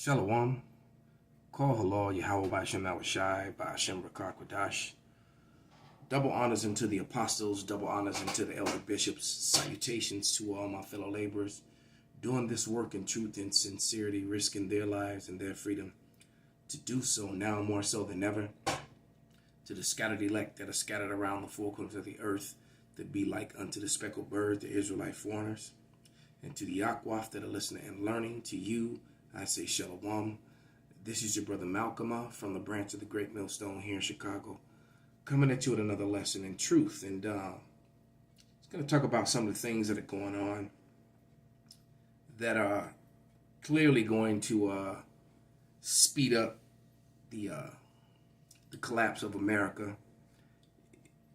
Shalom. Call Halal, Yahawah by Yahawashi by Shem Qadash. Double honors unto the apostles, double honors unto the elder bishops. Salutations to all my fellow laborers, doing this work in truth and sincerity, risking their lives and their freedom to do so now more so than ever. To the scattered elect that are scattered around the four corners of the earth, that be like unto the speckled bird, the Israelite foreigners. And to the Yahawah that are listening and learning, to you, I say Shalom. This is your brother Malcolm from the branch of the Great Millstone here in Chicago, coming at you with another lesson in truth. And it's going to talk about some of the things that are going on that are clearly going to speed up the collapse of America.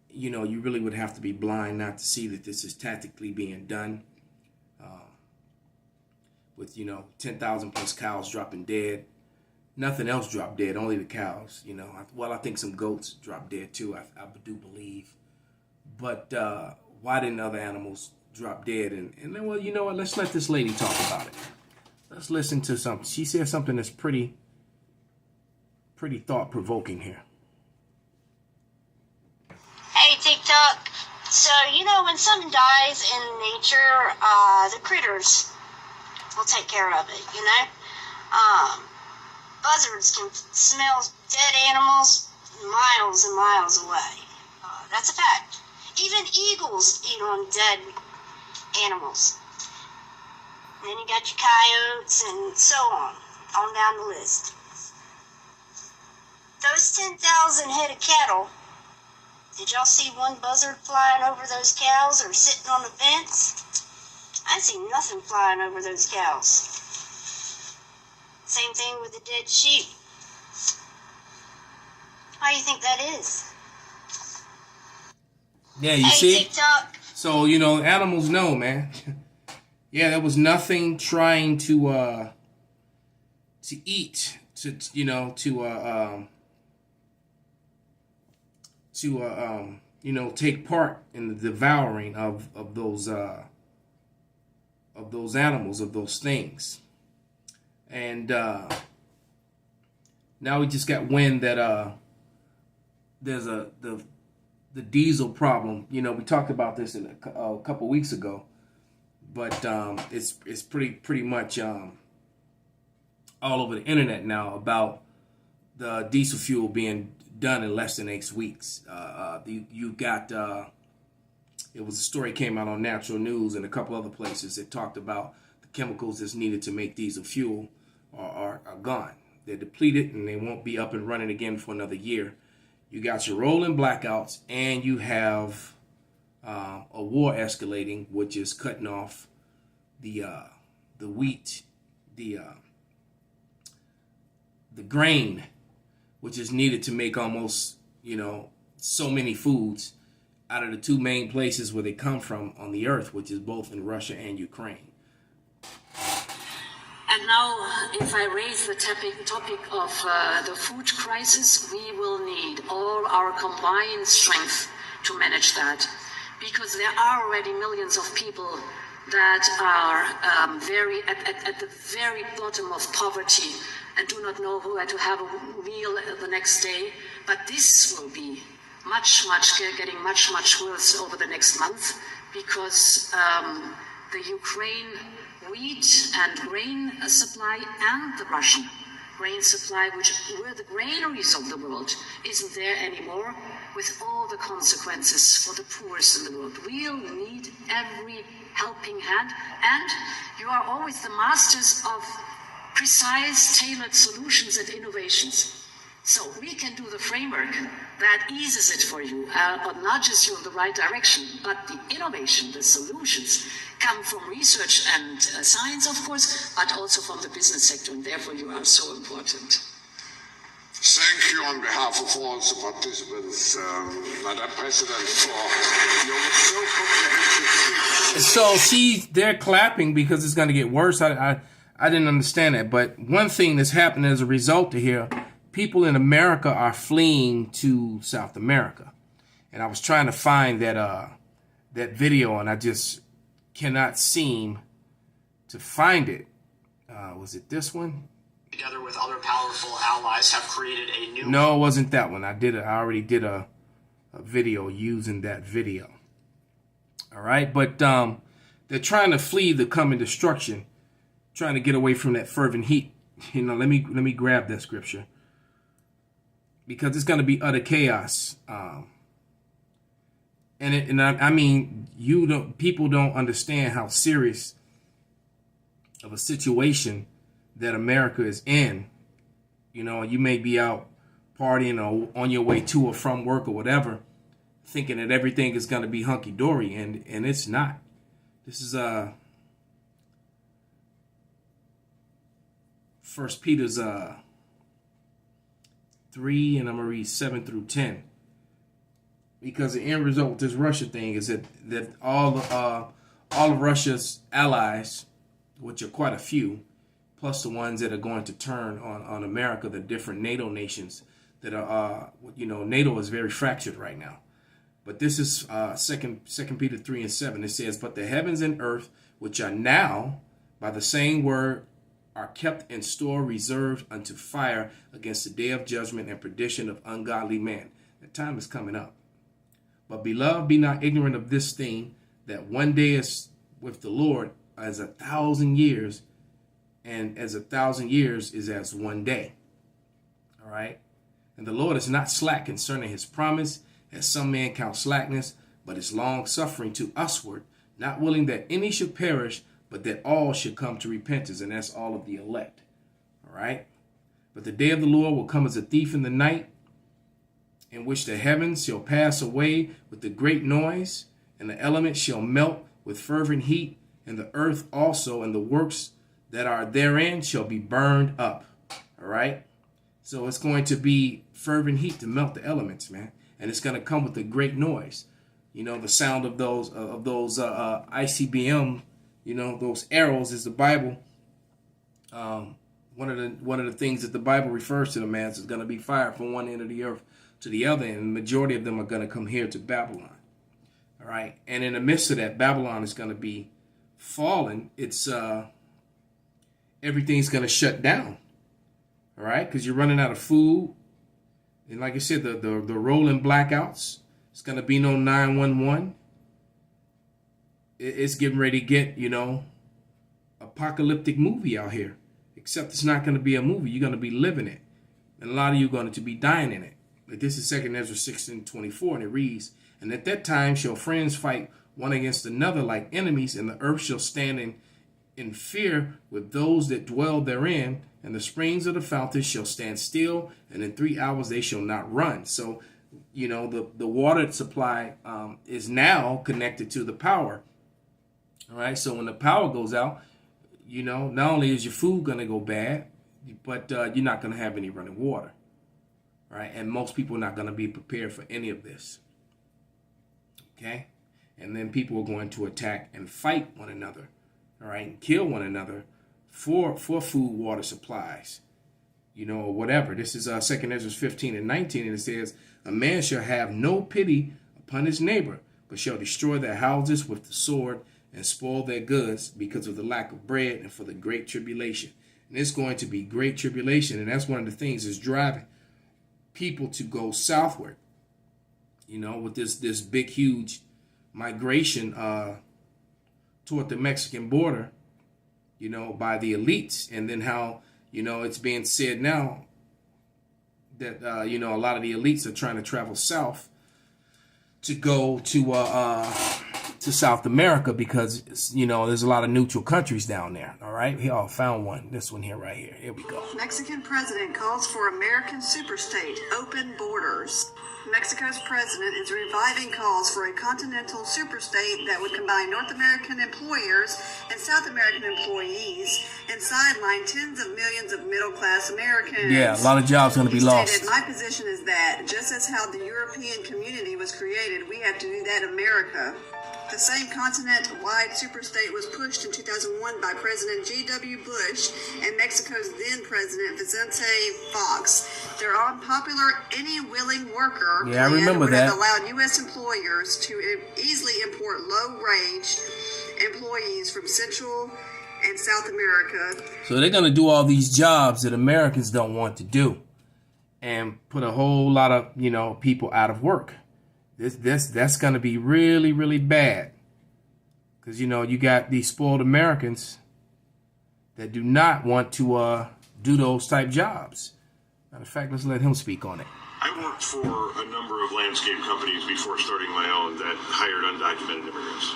You know, you really would have to be blind not to see that this is tactically being done. With, 10,000 plus cows dropping dead. Nothing else dropped dead, only the cows, Well, I think some goats dropped dead too, I do believe. But why didn't other animals drop dead? And then, well, you know what? Let's let this lady talk about it. Let's listen to something. She said something that's pretty thought-provoking here. Hey, TikTok. So, when something dies in nature, the critters will take care of it, Buzzards can smell dead animals miles and miles away. That's a fact. Even eagles eat on dead animals. And then you got your coyotes and so on down the list. Those 10,000 head of cattle, did y'all see one buzzard flying over those cows or sitting on the fence? I see nothing flying over those cows. Same thing with the dead sheep. How do you think that is? Yeah, you see? TikTok. So, animals know, man. Yeah, there was nothing trying to eat, take part in the devouring of those animals, of those things. And now we just got wind that there's the diesel problem. We talked about this a couple weeks ago, but it's pretty much all over the internet now about the diesel fuel being done in less than 8 weeks. You got it was a story came out on Natural News and a couple other places that talked about the chemicals that's needed to make diesel fuel are gone. They're depleted and they won't be up and running again for another year. You got your rolling blackouts, and you have a war escalating, which is cutting off the wheat, the grain, which is needed to make almost so many foods out of the two main places where they come from on the earth, which is both in Russia and Ukraine. And now, if I raise the topic of the food crisis, we will need all our combined strength to manage that, because there are already millions of people that are at the very bottom of poverty and do not know where to have a meal the next day. But this will be getting much worse over the next month, because the Ukraine wheat and grain supply and the Russian grain supply, which were the granaries of the world, isn't there anymore, with all the consequences for the poorest in the world. We'll need every helping hand, and you are always the masters of precise, tailored solutions and innovations. So we can do the framework that eases it for you, or nudges you in the right direction. But the innovation, the solutions, come from research and science, of course, but also from the business sector, and therefore you are so important. Thank you on behalf of all the participants, Madam President, for your so comprehensive speech. So they're clapping because it's going to get worse. I didn't understand that. But one thing that's happened as a result of here, people in America are fleeing to South America. And I was trying to find that video, and I just cannot seem to find it. Was it this one? together with other powerful allies, have created a new... No, it wasn't that one. I already did a video using that video. All right, but they're trying to flee the coming destruction, trying to get away from that fervent heat. You know, let me grab that scripture, because it's going to be utter chaos. I mean, people don't understand how serious of a situation that America is in. You know, you may be out partying or on your way to or from work or whatever, thinking that everything is going to be hunky-dory, and it's not. This is 1 Peter's 3, and I'm going to read 7 through 10. Because the end result with this Russia thing is that all of Russia's allies, which are quite a few, plus the ones that are going to turn on America, the different NATO nations that are, NATO is very fractured right now. But this is 2 Peter 3 and 7. It says, "But the heavens and earth, which are now by the same word, are kept in store, reserved unto fire against the day of judgment and perdition of ungodly men." The time is coming up. "But beloved, be not ignorant of this thing, that one day is with the Lord as 1,000 years, and as 1,000 years is as one day." All right. "And the Lord is not slack concerning his promise, as some men count slackness, but is long suffering to usward, not willing that any should perish, but that all should come to repentance." And that's all of the elect. All right. "But the day of the Lord will come as a thief in the night, in which the heavens shall pass away with a great noise, and the elements shall melt with fervent heat, and the earth also and the works that are therein shall be burned up." All right. So it's going to be fervent heat to melt the elements, man. And it's going to come with a great noise. You know, the sound of those ICBM, those arrows is the Bible. One of the things that the Bible refers to them as is going to be fired from one end of the earth to the other, and the majority of them are going to come here to Babylon. All right. And in the midst of that, Babylon is going to be fallen. It's everything's going to shut down. All right, because you're running out of food. And like I said, the rolling blackouts. It's going to be no 911. It's getting ready to get, apocalyptic movie out here. Except it's not going to be a movie. You're going to be living it. And a lot of you are going to be dying in it. Like this is 2 Ezra 16:24, and it reads, "And at that time shall friends fight one against another like enemies, and the earth shall stand in fear with those that dwell therein, and the springs of the fountains shall stand still, and in 3 hours they shall not run." So, the water supply is now connected to the power. All right, so when the power goes out, not only is your food going to go bad, but you're not going to have any running water. All right, and most people are not going to be prepared for any of this. Okay, and then people are going to attack and fight one another. All right, and kill one another for food, water supplies, or whatever. This is 2 Ezra 15 and 19, and it says, "A man shall have no pity upon his neighbor, but shall destroy their houses with the sword and spoil their goods because of the lack of bread and for the great tribulation." And it's going to be great tribulation, and that's one of the things that's driving people to go southward, with this big, huge migration toward the Mexican border, by the elites. And then how, it's being said now that, a lot of the elites are trying to travel south to go to South America because, there's a lot of neutral countries down there. All right. Here, I found one. This one here, right here. Here we go. Mexican president calls for American superstate, open borders. Mexico's president is reviving calls for a continental superstate that would combine North American employers and South American employees and sideline tens of millions of middle-class Americans. Yeah, a lot of jobs going to be lost. Stated, "My position is that, just as how the European community was created, we have to do that in America." The same continent-wide superstate was pushed in 2001 by President G.W. Bush and Mexico's then-president Vicente Fox. Their unpopular "any willing worker" plan I remember would that. have allowed U.S. employers to easily import low-wage employees from Central and South America. So they're going to do all these jobs that Americans don't want to do and put a whole lot of, you know, people out of work. That's going to be really, really bad. Because, you know, you got these spoiled Americans that do not want to do those type jobs. Matter of fact, let's let him speak on it. I worked for a number of landscape companies before starting my own that hired undocumented immigrants.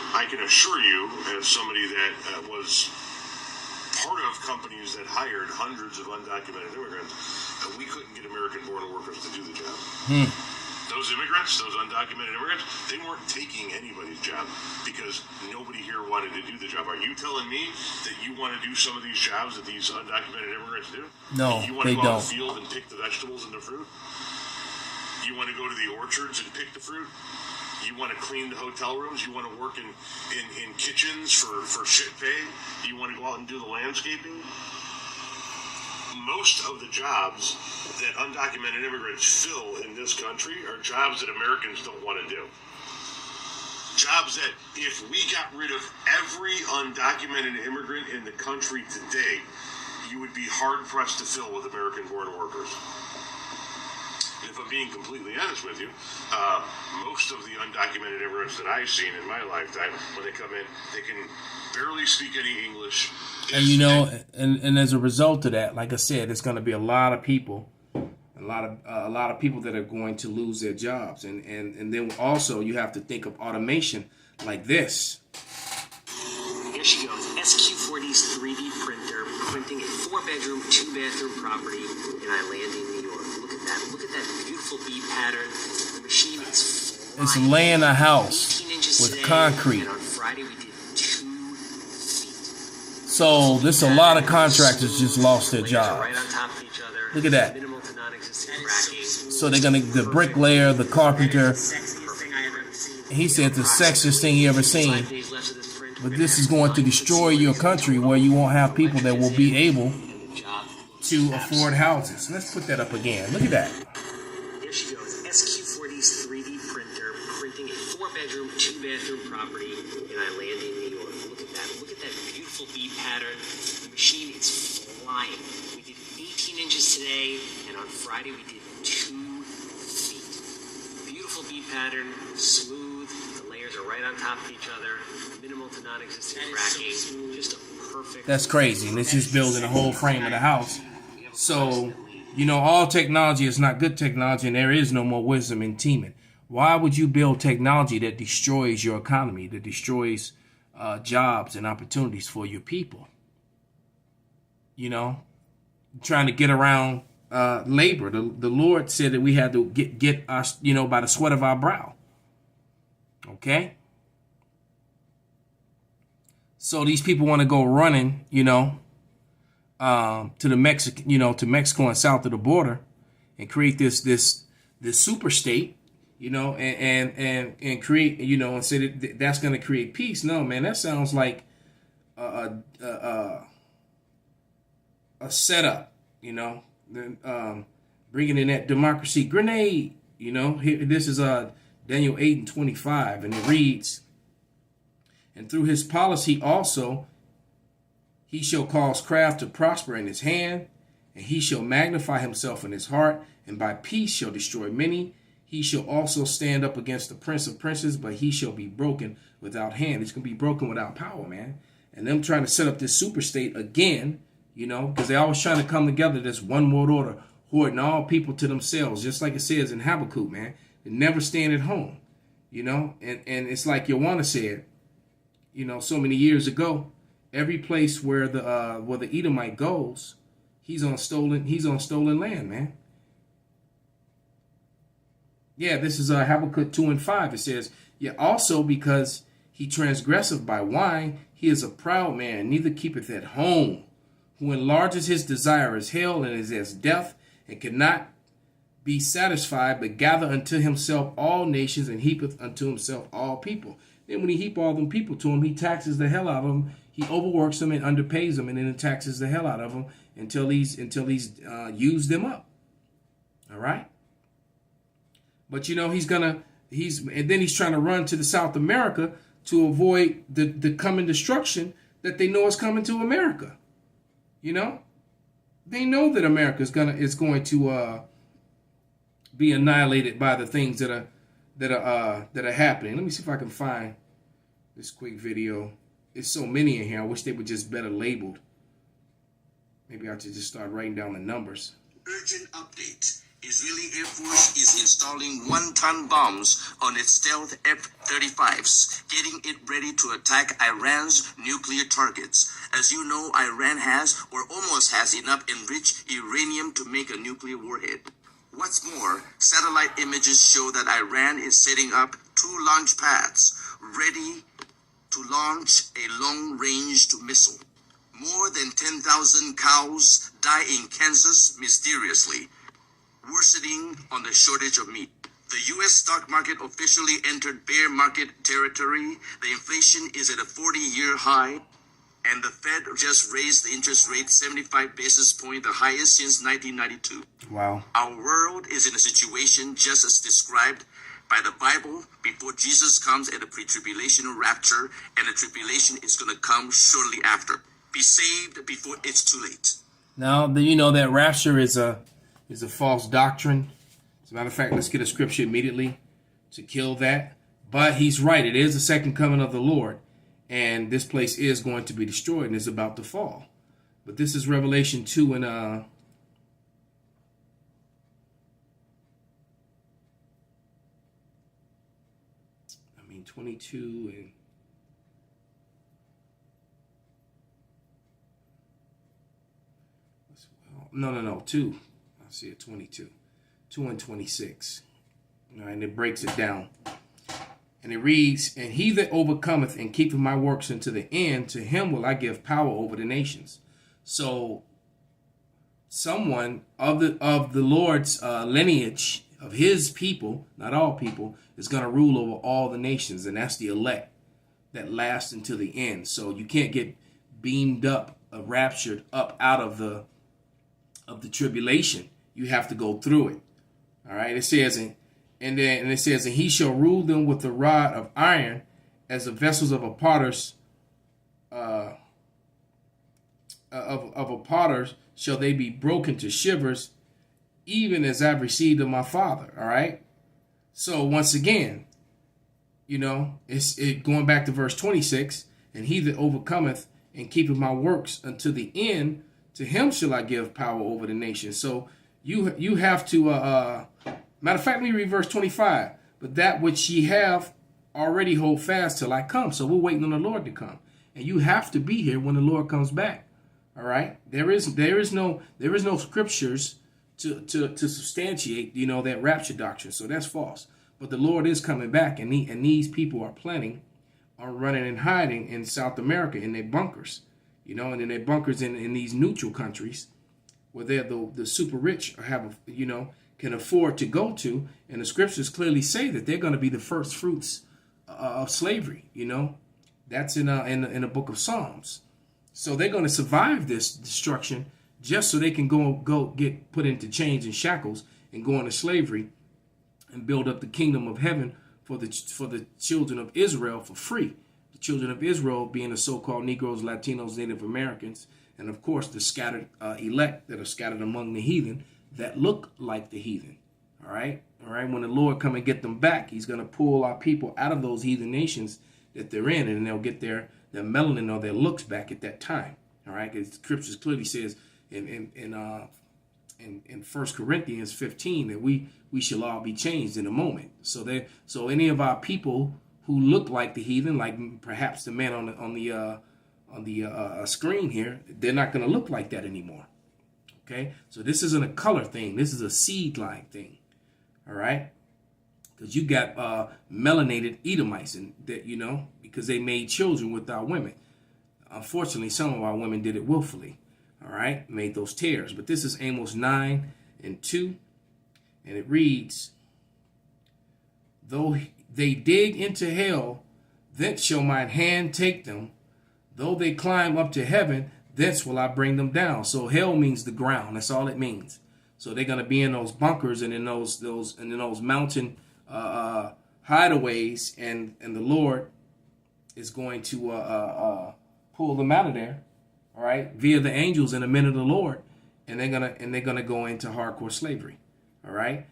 I can assure you, as somebody that was part of companies that hired hundreds of undocumented immigrants, that we couldn't get American-born workers to do the job. Those immigrants, those undocumented immigrants, they weren't taking anybody's job because nobody here wanted to do the job. Are you telling me that you want to do some of these jobs that these undocumented immigrants do? No, you want they to go don't. out in the field and pick the vegetables and the fruit? You want to go to the orchards and pick the fruit? You want to clean the hotel rooms? You want to work in kitchens for shit pay? You want to go out and do the landscaping? Most of the jobs that undocumented immigrants fill in this country are jobs that Americans don't want to do. Jobs that if we got rid of every undocumented immigrant in the country today, you would be hard-pressed to fill with American-born workers. If I'm being completely honest with you, most of the undocumented immigrants that I've seen in my lifetime, when they come in, they can barely speak any English. And you know, and as a result of that, like I said, it's going to be a lot of people, a lot of people that are going to lose their jobs, and then also you have to think of automation like this. Here she goes, SQ40's 3D printer printing a 4-bedroom, 2-bathroom property in Islandia, New York. Look at that beautiful bead pattern. The machine is It's laying a house 18 inches with today, concrete. and on Friday we did 2 feet. So this a lot of contractors just lost their Layers are jobs. right on top of each other. Look at that. Minimal to non-existent cracking. So they're gonna the bricklayer, the carpenter. He said the sexiest thing he ever seen. 5 days left of this print. But this is going to destroy your country where you won't have people that will be able to afford houses. Let's put that up again. Look at that. Here she goes, SQ40's 3D printer printing a 4-bedroom, 2-bathroom property in Islandia, New York. Look at that beautiful bead pattern. The machine is flying. We did 18 inches today, and on Friday we did 2 feet. Beautiful bead pattern, smooth. The layers are right on top of each other. Minimal to non-existent cracking. Just a perfect. That's crazy. And it's just building a whole frame of the house. So, you know, all technology is not good technology, and there is no more wisdom in teaming. Why would you build technology that destroys your economy, that destroys jobs and opportunities for your people? You know, trying to get around labor. The Lord said that we had to get us, you know, by the sweat of our brow. Okay? So these people want to go running, you know, to Mexico and south of the border, and create this super state, you know, and create, you know, and say that's going to create peace. No, man, that sounds like a setup, you know, bringing in that democracy grenade, you know. Here, this is Daniel 8:25, and it reads, "And through his policy also, he shall cause craft to prosper in his hand, and he shall magnify himself in his heart, and by peace shall destroy many. He shall also stand up against the prince of princes, but he shall be broken without hand." It's going to be broken without power, man. And them trying to set up this super state again, you know, because they're always trying to come together, this one world order, hoarding all people to themselves, just like it says in Habakkuk, man. They never stand at home, you know. And it's like Yahawah said, you know, so many years ago, every place where the Edomite goes, he's on stolen land, man. Yeah, this is Habakkuk 2:5. It says, "Yet also because he transgresseth by wine, he is a proud man, neither keepeth at home, who enlarges his desire as hell, and is as death, and cannot be satisfied, but gather unto himself all nations, and heapeth unto himself all people." Then when he heap all them people to him, he taxes the hell out of them. He overworks them and underpays them, and then taxes the hell out of them until he's used them up. All right. But you know, he's trying to run to the South America to avoid the coming destruction that they know is coming to America. You know, they know that America is going to be annihilated by the things that are happening. Let me see if I can find this quick video. There's so many in here. I wish they were just better labeled. Maybe I should just start writing down the numbers. Urgent update. Israeli Air Force is installing 1-ton bombs on its stealth F-35s, getting it ready to attack Iran's nuclear targets. As you know, Iran has, or almost has, enough enriched uranium to make a nuclear warhead. What's more, satellite images show that Iran is setting up 2 launch pads, ready to launch a long-range missile. More than 10,000 cows die in Kansas mysteriously, worsening on the shortage of meat. The U.S. stock market officially entered bear market territory. The inflation is at a 40-year high, and the Fed just raised the interest rate 75 basis points, the highest since 1992. Wow. Our world is in a situation just as described by the Bible before Jesus comes at the pre-tribulation rapture, and the tribulation is going to come shortly after. Be saved before it's too late. Now, you know that rapture is a false doctrine. As a matter of fact, let's get a scripture immediately to kill that. But he's right. It is the second coming of the Lord. And this place is going to be destroyed and is about to fall. But this is Revelation 2 and 22 and no, 2. I see it 22. 2 and 26. All right, and it breaks it down. And it reads, and he that overcometh and keepeth my works unto the end, to him will I give power over the nations. So someone of the Lord's lineage, of his people, not all people, is going to rule over all the nations. And that's the elect that last until the end. So you can't get beamed up, raptured up out of the tribulation. You have to go through it. All right. It says, and it says, and he shall rule them with the rod of iron, as the vessels of a potter's of a potter's shall they be broken to shivers, even as I've received of my Father. All right. So once again, you know, it's going back to verse 26, and he that overcometh and keepeth my works unto the end, to him shall I give power over the nation. So you have to, matter of fact, let me read verse 25. But that which ye have already hold fast till I come. So we're waiting on the Lord to come. And you have to be here when the Lord comes back. All right. There is no scriptures to substantiate, you know, that rapture doctrine. So that's false. But the Lord is coming back, and these people are planning on running and hiding in South America in their bunkers. You know, and in their bunkers in these neutral countries where they're the super rich can afford to go to. And the scriptures clearly say that they're going to be the first fruits of slavery. You know, that's in the book of Psalms. So they're going to survive this destruction just so they can go get put into chains and shackles and go into slavery and build up the kingdom of heaven for the children of Israel for free. Children of Israel being the so-called Negroes, Latinos, Native Americans, and of course the scattered elect that are scattered among the heathen that look like the heathen. All right. When the Lord come and get them back, he's going to pull our people out of those heathen nations that they're in, and they'll get their melanin or their looks back at that time. All right. Because scriptures clearly says in 1 Corinthians 15 that we shall all be changed in a moment. So any of our people who look like the heathen, like perhaps the man on the screen here, they're not going to look like that anymore. Okay, so this isn't a color thing. This is a seed line thing. All right, because you got melanated Edomites, and that, you know, because they made children with our women. Unfortunately, some of our women did it willfully. All right, made those tears. But this is Amos 9 and 2, and it reads, though they dig into hell, thence shall mine hand take them. Though they climb up to heaven, thence will I bring them down. So hell means the ground. That's all it means. So they're going to be in those bunkers and in those mountain hideaways, and the Lord is going to pull them out of there, all right, via the angels in the men of the Lord, and they're gonna go into hardcore slavery, all right.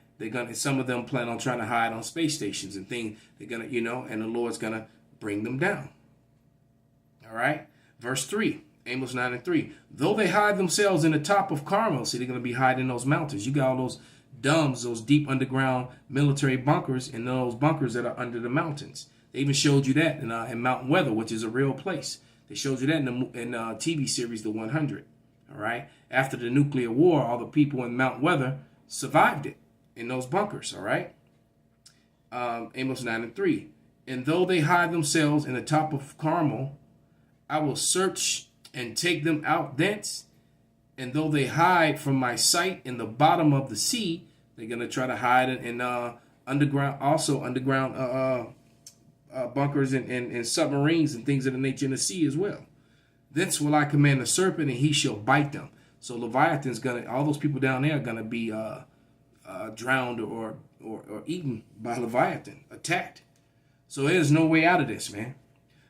Some of them plan on trying to hide on space stations and things. They're gonna, and the Lord's gonna bring them down. All right. Verse 3, Amos 9:3. Though they hide themselves in the top of Carmel, see, they're gonna be hiding in those mountains. You got all those domes, those deep underground military bunkers, and those bunkers that are under the mountains. They even showed you that in Mount Weather, which is a real place. They showed you that in the TV series The 100. All right. After the nuclear war, all the people in Mount Weather survived it in those bunkers. All right. Amos 9:3. And though they hide themselves in the top of Carmel, I will search and take them out thence. And though they hide from my sight in the bottom of the sea, they're gonna try to hide in underground bunkers and submarines and things of the nature in the sea as well. Thence will I command the serpent, and he shall bite them. So Leviathan's all those people down there are gonna be drowned or eaten by Leviathan, attacked. So there's no way out of this, man.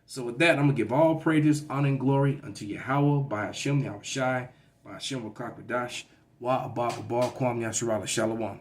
So with that, I'm gonna give all praises, honor, and glory unto Yahawah, by Hashem, Yahawashi, by Hashem, Qadash, Wa Abba, Kwam, Yasharala, Shalom.